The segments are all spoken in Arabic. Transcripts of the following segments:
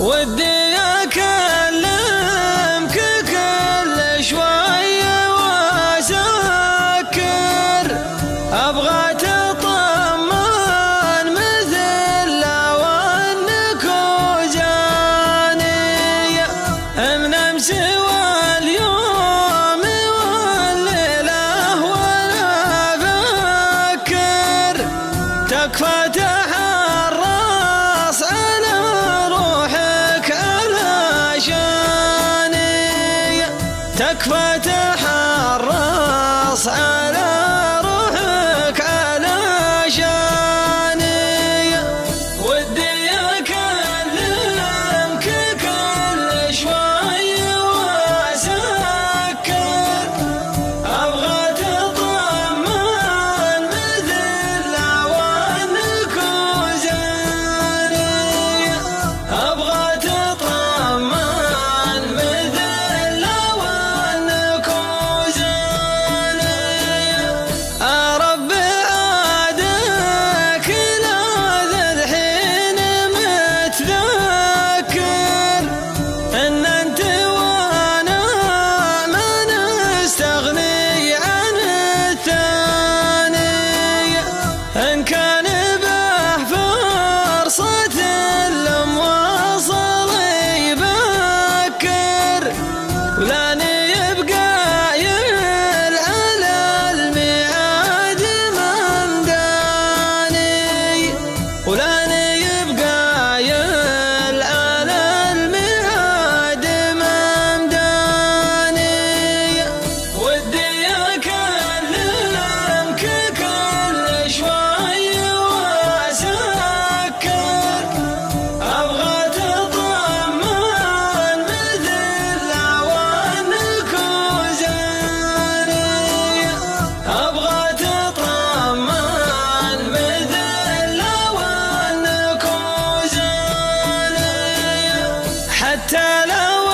ودي أكلمك كل شوية وأسكر، أبغى تطمن مثل لو أنك وجاني من أمس واليوم والليلة وأنا أفكر. تكفى تحرص على روحك علشاني، تكفى تحرص على روحك علشاني. ودي أكلمك كل شوي وأسكر، أبغى تطمن مثل لو أنك وجاني، أبغى تطمن مثل لو أنك وجاني. رب عادك لا ذا الحين متذكر، إن أنت وأنا ما نستغني عن الثاني. إن كان به فرصة اللم وصل يبكر، ولاني يبقى على الميعاد ممداني، ولاني يبقى على الميعاد ممداني. ودي أكلمك كل شوي وأسكر، أبغى تطمن مثل لو أنك وجاني، أبغى تطمن مثل لو أنك وجاني. حتى لو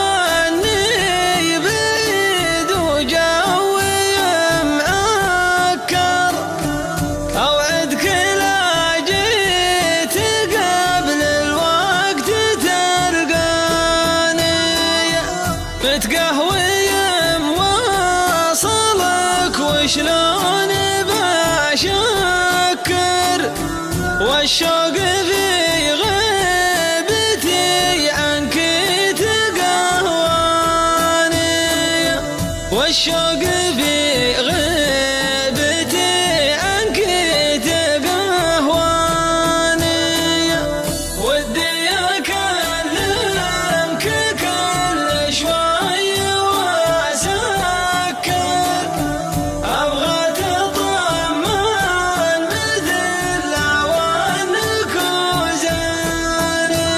أني بعيد وجوي معكر، أوعدك لا جيت قبل الوقت تلقاني، متقهوي واصلك وشلون بشكر، والشوق في غيبتي عنك تقهواني، والشوق في غيبتي عنك تقهواني. ودي أكلمك كل شوي وأسكر، أبغى تطمن مثل لو أنك وجاني،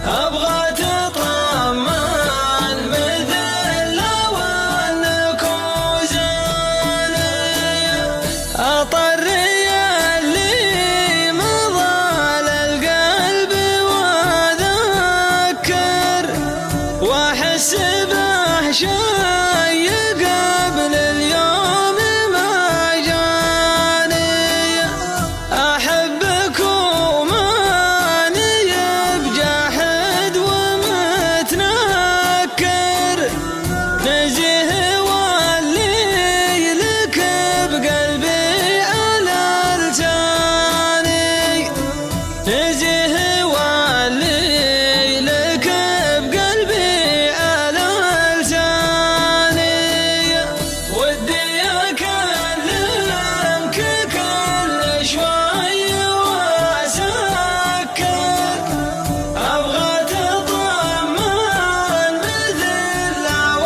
أبغى تطمن مثل لو أنك وجاني. أطري اللي مضى للقلب وأذكر، وأحس به شي قبل اليوم ما جاني. أحبك وماني بجاحد ومتنكر، نزيه واللي لك بقلبي على لساني، نزيه واللي لك بقلبي على لساني. ودي أكلمك كل شوي وأسكر، أبغى تطمن مثل لو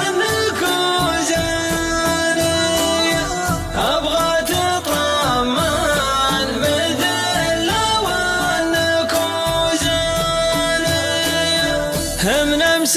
أنك وجاني، أبغى تطمن مثل لو أنك وجاني. من أمس